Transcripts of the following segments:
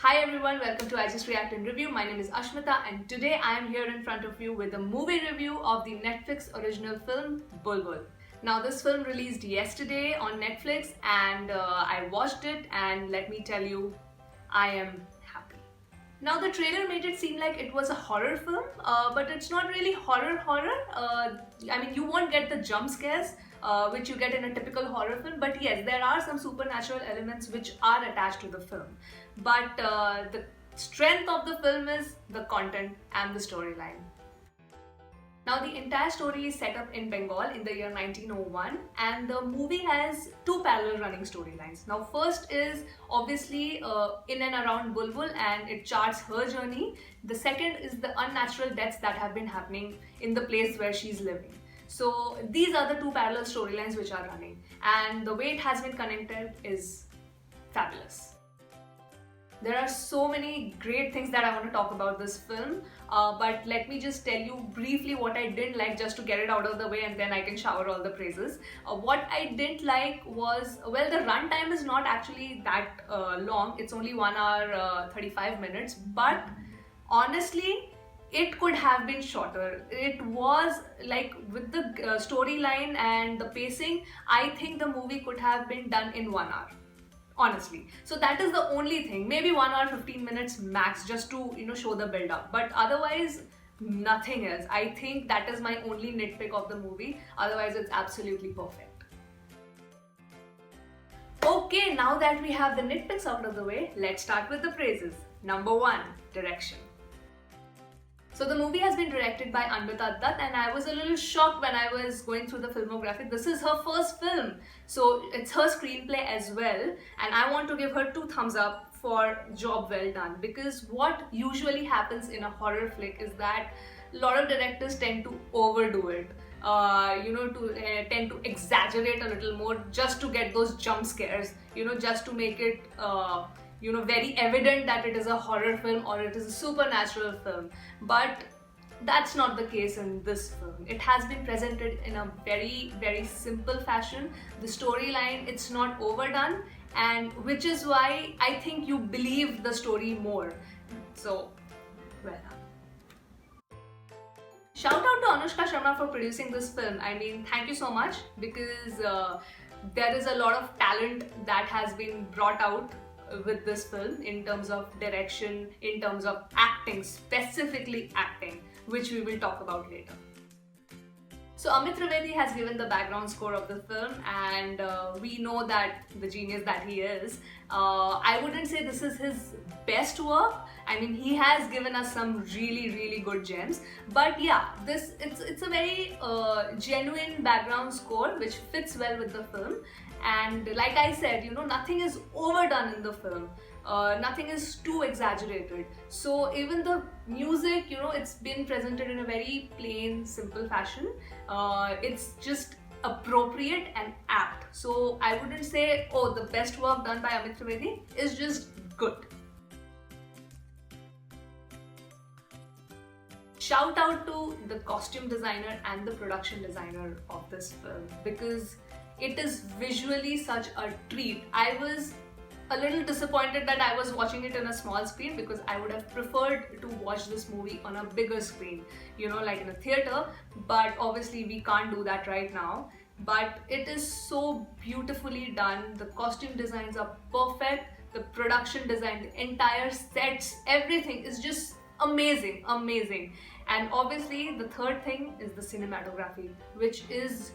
Hi everyone, welcome to I Just React and Review. My name is Ashmita and today I am here in front of you with a movie review of the Netflix original film Bulbbul. Now this film released yesterday on Netflix and I watched it, and let me tell you, I am happy. Now the trailer made it seem like it was a horror film, but it's not really horror. You won't get the jump scares which you get in a typical horror film, but yes, there are some supernatural elements which are attached to the film. But the strength of the film is the content and the storyline. Now the entire story is set up in Bengal in the year 1901, and the movie has two parallel running storylines. Now first is obviously in and around Bulbbul, and it charts her journey. The second is the unnatural deaths that have been happening in the place where she's living. So these are the two parallel storylines which are running, and the way it has been connected is fabulous. There are so many great things that I want to talk about this film, but let me just tell you briefly what I didn't like, just to get it out of the way, and then I can shower all the praises. What I didn't like was, well, the runtime is not actually that long. It's only 1 hour 35 minutes, but honestly, it could have been shorter. It was like, with the storyline and the pacing, I think the movie could have been done in 1 hour. Honestly. So that is the only thing. Maybe 1 hour 15 minutes max, just to show the build up. But otherwise, nothing else. I think that is my only nitpick of the movie. Otherwise, it's absolutely perfect. Okay, now that we have the nitpicks out of the way, let's start with the praises. Number 1, direction. So the movie has been directed by Anmita Dutt, and I was a little shocked when I was going through the filmography. This is her first film, so it's her screenplay as well, and I want to give her 2 thumbs up for job well done, because what usually happens in a horror flick is that a lot of directors tend to overdo it. Tend to exaggerate a little more just to get those jump scares, just to make it very evident that it is a horror film or it is a supernatural film. But that's not the case in this film. It has been presented in a very, very simple fashion. The storyline, it's not overdone, and which is why I think you believe the story more. So, well done. Shout out to Anushka Sharma for producing this film. I mean, thank you so much, because there is a lot of talent that has been brought out with this film in terms of direction, in terms of acting, specifically acting, which we will talk about later. So Amit Trivedi has given the background score of the film, and we know that the genius that he is. I wouldn't say this is his best work. I mean, he has given us some really, really good gems, but yeah, it's a very genuine background score which fits well with the film. And like I said, nothing is overdone in the film. Nothing is too exaggerated. So even the music, it's been presented in a very plain, simple fashion. It's just appropriate and apt. So I wouldn't say, oh, the best work done by Amit Trivedi. Is just good. Shout out to the costume designer and the production designer of this film, because it is visually such a treat. I was a little disappointed that I was watching it in a small screen, because I would have preferred to watch this movie on a bigger screen, like in a theater, but obviously we can't do that right now. But it is so beautifully done. The costume designs are perfect. The production design, the entire sets, everything is just amazing, amazing. And obviously the third thing is the cinematography, which is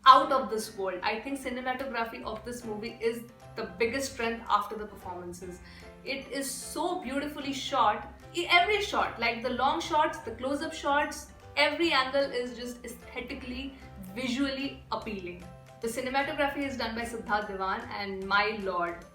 out of this world. I think cinematography of this movie is the biggest strength after the performances. It is so beautifully shot. Every shot, like the long shots, the close-up shots, every angle is just aesthetically, visually appealing. The cinematography is done by Siddharth Diwan, and my lord,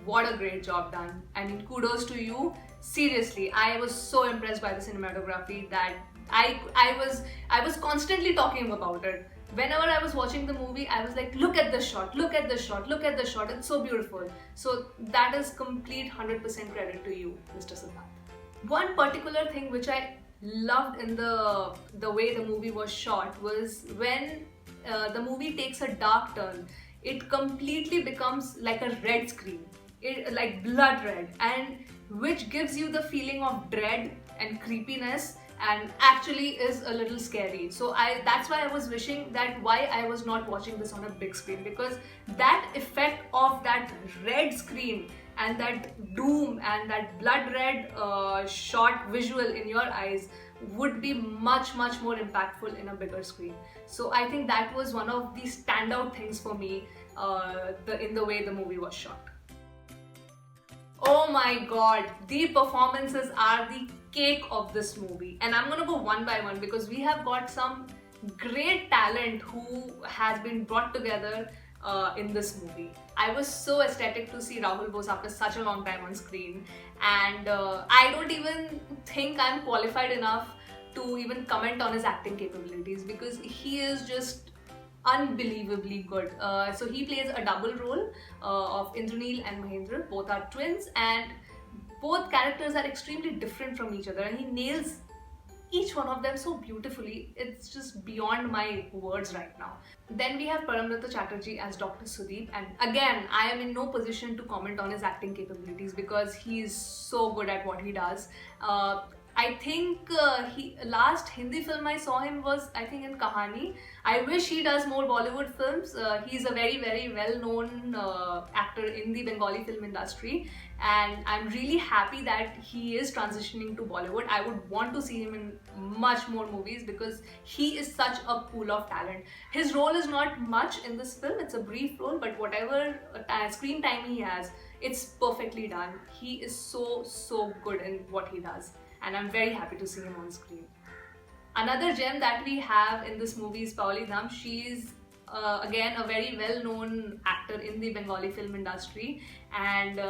what a great job done. I mean, kudos to you. Seriously, I was so impressed by the cinematography that I was constantly talking about it. Whenever I was watching the movie, I was like, look at this shot, look at this shot, look at this shot, it's so beautiful. So that is complete 100% credit to you, Mr. Siddharth. One particular thing which I loved in the way the movie was shot was when the movie takes a dark turn, it completely becomes like a red screen. Like blood red, and which gives you the feeling of dread and creepiness and actually is a little scary. So that's why I was wishing that why I was not watching this on a big screen, because that effect of that red screen and that doom and that blood red shot visual in your eyes would be much more impactful in a bigger screen. So I think that was one of the standout things for me in the way the movie was shot. Oh my god, the performances are the cake of this movie, and I'm gonna go one by one because we have got some great talent who has been brought together in this movie. I was so ecstatic to see Rahul Bose after such a long time on screen, and I don't even think I'm qualified enough to even comment on his acting capabilities because he is just unbelievably good. So he plays a double role of Indraneel and Mahendra. Both are twins and both characters are extremely different from each other, and he nails each one of them so beautifully. It's just beyond my words right now. Then we have Paramrita Chatterjee as Dr. Sudeep, and again I am in no position to comment on his acting capabilities because he is so good at what he does. I think last Hindi film I saw him was I think in Kahani. I wish he does more Bollywood films. He's a very well known actor in the Bengali film industry, and I'm really happy that he is transitioning to Bollywood. I would want to see him in much more movies because he is such a pool of talent. His role is not much in this film, it's a brief role, but whatever screen time he has, it's perfectly done. He is so good in what he does, and I'm very happy to see him on screen. Another gem that we have in this movie is Paoli Dham. She is again a very well-known actor in the Bengali film industry, and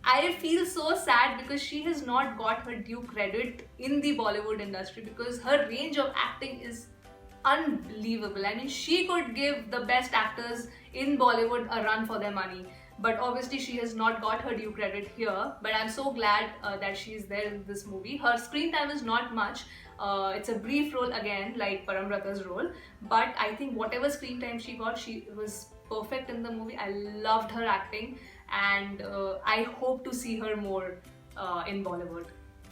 I feel so sad because she has not got her due credit in the Bollywood industry because her range of acting is unbelievable. I mean, she could give the best actors in Bollywood a run for their money. But obviously she has not got her due credit here, but I'm so glad that she is there in this movie. Her screen time is not much. It's a brief role again, like Paramrita's role, but I think whatever screen time she got, she was perfect in the movie. I loved her acting, and I hope to see her more in Bollywood.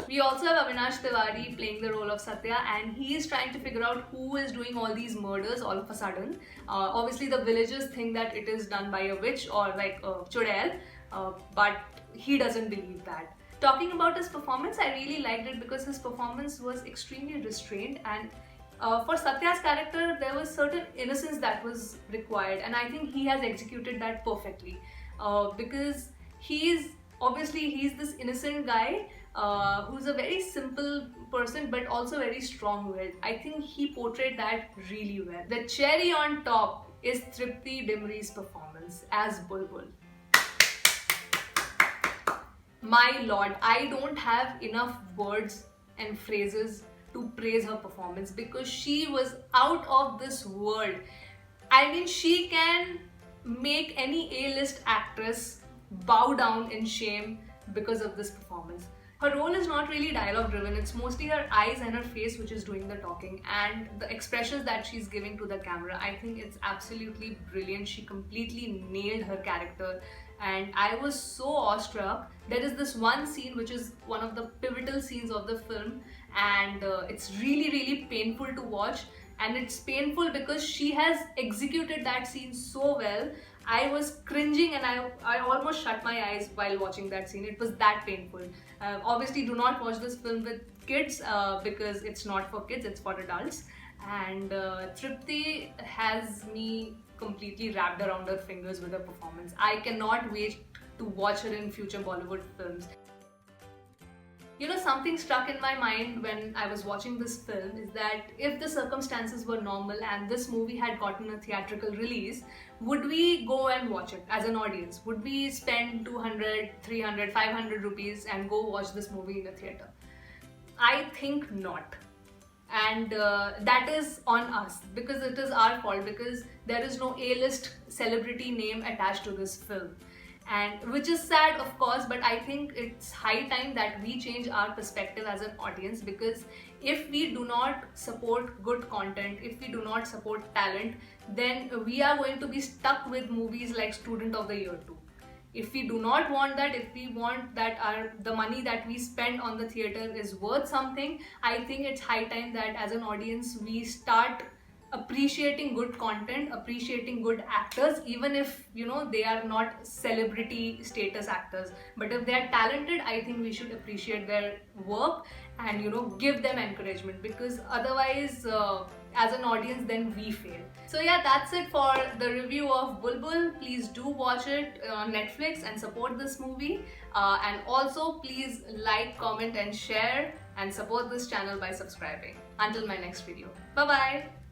We also have Avinash Tiwari playing the role of Satya, and he is trying to figure out who is doing all these murders all of a sudden. Obviously the villagers think that it is done by a witch or like a chudail, but he doesn't believe that. Talking about his performance, I really liked it because his performance was extremely restrained, and for Satya's character there was certain innocence that was required, and I think he has executed that perfectly because he's this innocent guy who's a very simple person but also very strong-willed. I think he portrayed that really well. The cherry on top is Tripti Dimri's performance as Bulbbul. My lord, I don't have enough words and phrases to praise her performance because she was out of this world. I mean, she can make any A-list actress bow down in shame because of this performance. Her role is not really dialogue driven, it's mostly her eyes and her face which is doing the talking, and the expressions that she's giving to the camera. I think it's absolutely brilliant. She completely nailed her character, and I was so awestruck. There is this one scene which is one of the pivotal scenes of the film, and it's really painful to watch, and it's painful because she has executed that scene so well. I was cringing and I almost shut my eyes while watching that scene. It was that painful. Obviously do not watch this film with kids because it's not for kids, it's for adults. And Tripti has me completely wrapped around her fingers with her performance. I cannot wait to watch her in future Bollywood films. You know, something struck in my mind when I was watching this film is that if the circumstances were normal and this movie had gotten a theatrical release, would we go and watch it as an audience? Would we spend 200, 300, 500 rupees and go watch this movie in a theatre? I think not. And that is on us because it is our fault, because there is no A-list celebrity name attached to this film. And which is sad, of course, but I think it's high time that we change our perspective as an audience, because if we do not support good content, if we do not support talent, then we are going to be stuck with movies like Student of the Year 2. If we do not want that, if we want that the money that we spend on the theater is worth something, I think it's high time that as an audience we start appreciating good content, appreciating good actors, even if they are not celebrity status actors. But if they are talented, I think we should appreciate their work and give them encouragement, because otherwise as an audience then we fail. So yeah, that's it for the review of Bulbbul. Please do watch it on Netflix and support this movie, and also please like, comment and share and support this channel by subscribing. Until my next video, bye bye.